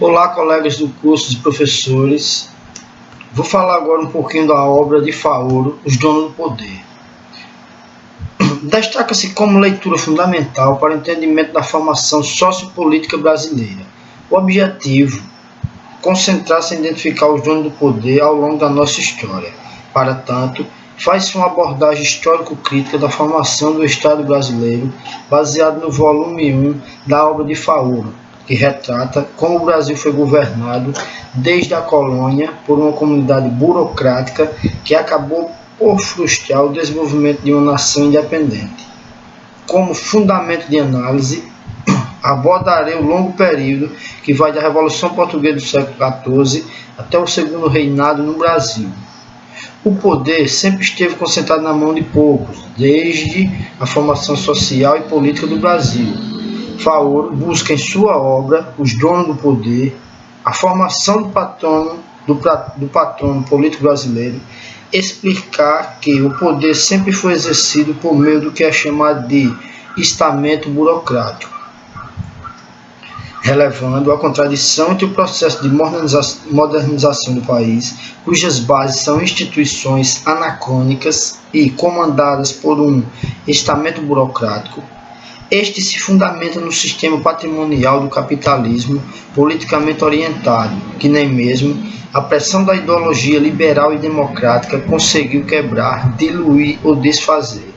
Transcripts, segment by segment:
Olá, colegas do curso de professores. Vou falar agora um pouquinho da obra de Faoro, Os Donos do Poder. Destaca-se como leitura fundamental para o entendimento da formação sociopolítica brasileira. O objetivo, concentrar-se em identificar os donos do poder ao longo da nossa história. Para tanto, faz-se uma abordagem histórico-crítica da formação do Estado brasileiro, baseado no volume 1 da obra de Faoro, que retrata como o Brasil foi governado desde a colônia por uma comunidade burocrática que acabou por frustrar o desenvolvimento de uma nação independente. Como fundamento de análise, abordarei o longo período que vai da Revolução Portuguesa do século XIV até o segundo reinado no Brasil. O poder sempre esteve concentrado na mão de poucos, desde a formação social e política do Brasil. Faoro busca em sua obra Os Donos do Poder, a formação do patrono político brasileiro, explicar que o poder sempre foi exercido por meio do que é chamado de estamento burocrático, relevando a contradição entre o processo de modernização do país, cujas bases são instituições anacrônicas e comandadas por um estamento burocrático. Este se fundamenta no sistema patrimonial do capitalismo politicamente orientado, que nem mesmo a pressão da ideologia liberal e democrática conseguiu quebrar, diluir ou desfazer.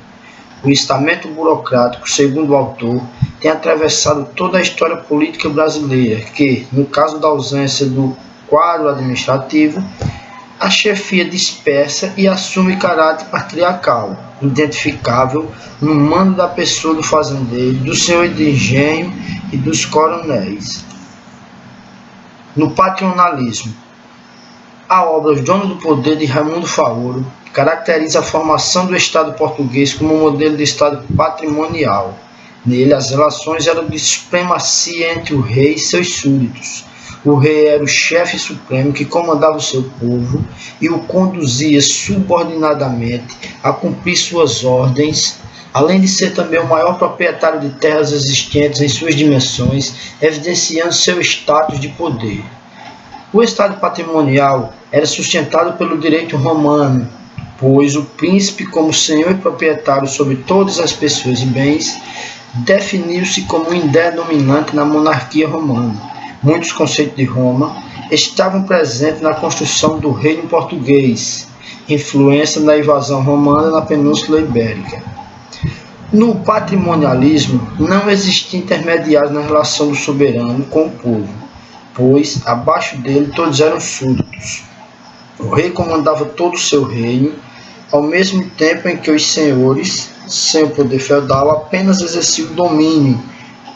O estamento burocrático, segundo o autor, tem atravessado toda a história política brasileira, que, no caso da ausência do quadro administrativo, a chefia dispersa e assume caráter patriarcal, identificável no mando da pessoa do fazendeiro, do senhor de engenho e dos coronéis. No patronalismo, a obra Os Donos do Poder, de Raimundo Faoro, caracteriza a formação do Estado português como um modelo de Estado patrimonial. Nele, as relações eram de supremacia entre o rei e seus súditos. O rei era o chefe supremo que comandava o seu povo e o conduzia subordinadamente a cumprir suas ordens, além de ser também o maior proprietário de terras existentes em suas dimensões, evidenciando seu status de poder. O Estado patrimonial era sustentado pelo direito romano, pois o príncipe, como senhor e proprietário sobre todas as pessoas e bens, definiu-se como uma ideia dominante na monarquia romana. Muitos conceitos de Roma estavam presentes na construção do reino português, influência da invasão romana na Península Ibérica. No patrimonialismo, não existia intermediário na relação do soberano com o povo, pois, abaixo dele, todos eram súditos. O rei comandava todo o seu reino, ao mesmo tempo em que os senhores, sem o poder feudal, apenas exerciam o domínio,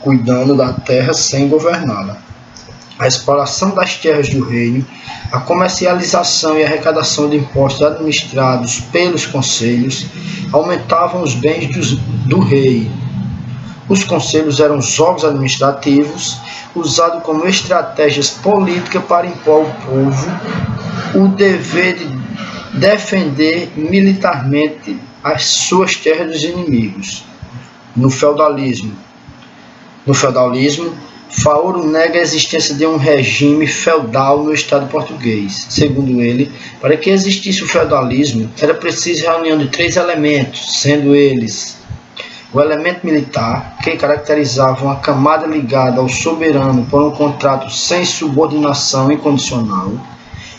cuidando da terra sem governá-la. A exploração das terras do reino, a comercialização e arrecadação de impostos administrados pelos conselhos aumentavam os bens do rei. Os conselhos eram os órgãos administrativos usados como estratégias políticas para impor ao povo o dever de defender militarmente as suas terras dos inimigos. No feudalismo, Faoro nega a existência de um regime feudal no Estado português. Segundo ele, para que existisse o feudalismo, era preciso a reunião de 3 elementos, sendo eles o elemento militar, que caracterizava uma camada ligada ao soberano por um contrato sem subordinação incondicional,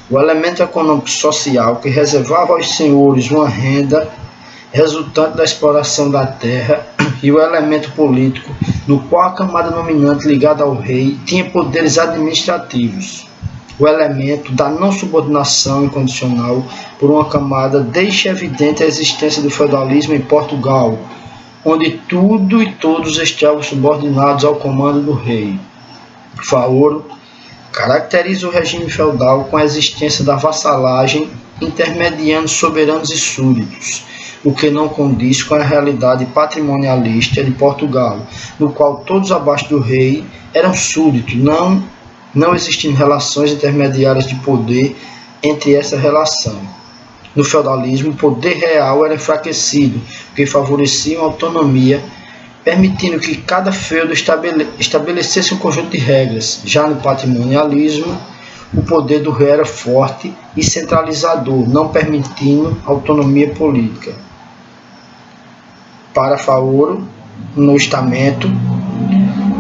o elemento econômico-social, que reservava aos senhores uma renda resultante da exploração da terra, e o elemento político, no qual a camada dominante ligada ao rei tinha poderes administrativos. O elemento da não subordinação incondicional por uma camada deixa evidente a existência do feudalismo em Portugal, onde tudo e todos estavam subordinados ao comando do rei. Faoro caracteriza o regime feudal com a existência da vassalagem intermediando soberanos e súditos, o que não condiz com a realidade patrimonialista de Portugal, no qual todos abaixo do rei eram súditos, não existindo relações intermediárias de poder entre essa relação. No feudalismo, o poder real era enfraquecido, porque favorecia uma autonomia permitindo que cada feudo estabelecesse um conjunto de regras. Já no patrimonialismo, o poder do rei era forte e centralizador, não permitindo autonomia política. Para Faoro, no estamento,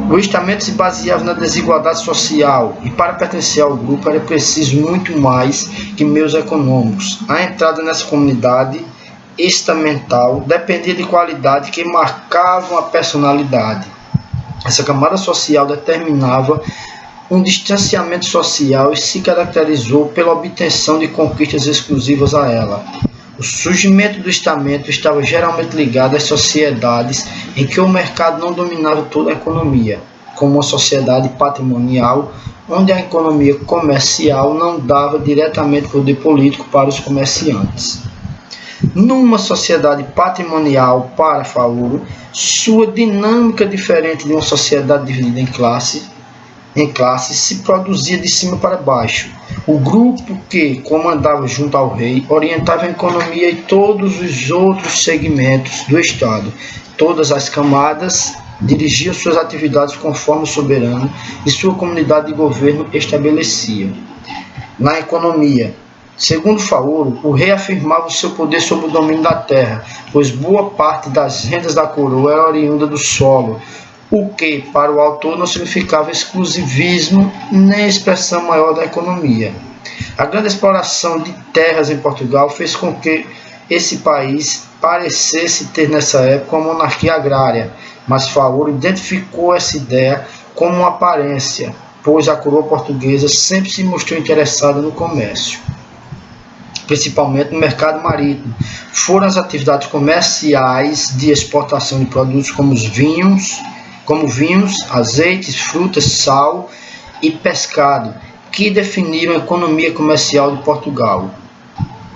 o estamento se baseava na desigualdade social e para pertencer ao grupo era preciso muito mais que meios econômicos. A entrada nessa comunidade estamental dependia de qualidade que marcavam a personalidade. Essa camada social determinava um distanciamento social e se caracterizou pela obtenção de conquistas exclusivas a ela. O surgimento do estamento estava geralmente ligado às sociedades em que o mercado não dominava toda a economia, como uma sociedade patrimonial, onde a economia comercial não dava diretamente poder político para os comerciantes. Numa sociedade patrimonial, para Faoro, sua dinâmica diferente de uma sociedade dividida em classes se produzia de cima para baixo. O grupo que comandava junto ao rei orientava a economia e todos os outros segmentos do Estado. Todas as camadas dirigiam suas atividades conforme o soberano e sua comunidade de governo estabelecia. Na economia, segundo Faoro, o rei afirmava o seu poder sobre o domínio da terra, pois boa parte das rendas da coroa era oriunda do solo, o que, para o autor, não significava exclusivismo nem expressão maior da economia. A grande exploração de terras em Portugal fez com que esse país parecesse ter nessa época uma monarquia agrária, mas Faoro identificou essa ideia como uma aparência, pois a coroa portuguesa sempre se mostrou interessada no comércio, principalmente no mercado marítimo. Foram as atividades comerciais de exportação de produtos como vinhos, azeites, frutas, sal e pescado, que definiram a economia comercial de Portugal.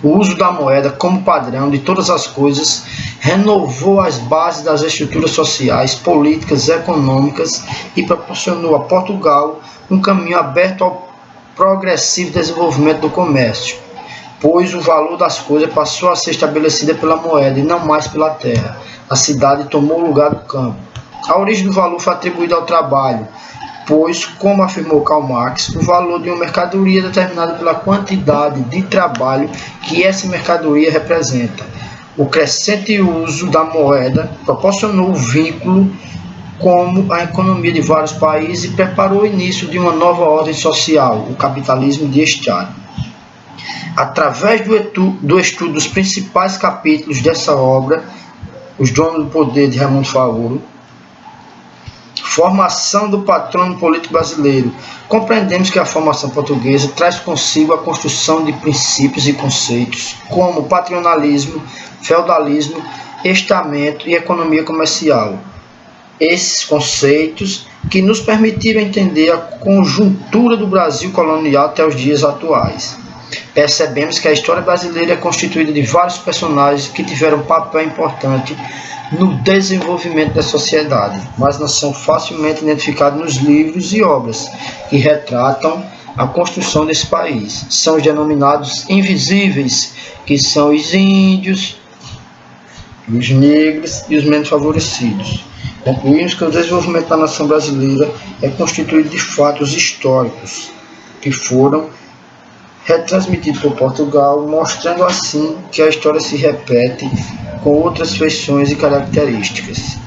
O uso da moeda como padrão de todas as coisas renovou as bases das estruturas sociais, políticas, econômicas e proporcionou a Portugal um caminho aberto ao progressivo desenvolvimento do comércio, pois o valor das coisas passou a ser estabelecido pela moeda e não mais pela terra. A cidade tomou o lugar do campo. A origem do valor foi atribuída ao trabalho, pois, como afirmou Karl Marx, o valor de uma mercadoria é determinado pela quantidade de trabalho que essa mercadoria representa. O crescente uso da moeda proporcionou o vínculo com a economia de vários países e preparou o início de uma nova ordem social, o capitalismo de Estado. Através do estudo dos principais capítulos dessa obra, Os Donos do Poder, de Raimundo Faoro, Formação do patrono político brasileiro, compreendemos que a formação portuguesa traz consigo a construção de princípios e conceitos como patronalismo, feudalismo, estamento e economia comercial. Esses conceitos que nos permitiram entender a conjuntura do Brasil colonial até os dias atuais. Percebemos que a história brasileira é constituída de vários personagens que tiveram um papel importante no desenvolvimento da sociedade, mas não são facilmente identificados nos livros e obras que retratam a construção desse país. São os denominados invisíveis, que são os índios, os negros e os menos favorecidos. Concluímos que o desenvolvimento da nação brasileira é constituído de fatos históricos que foram retransmitidos por Portugal, mostrando assim que a história se repete com outras feições e características.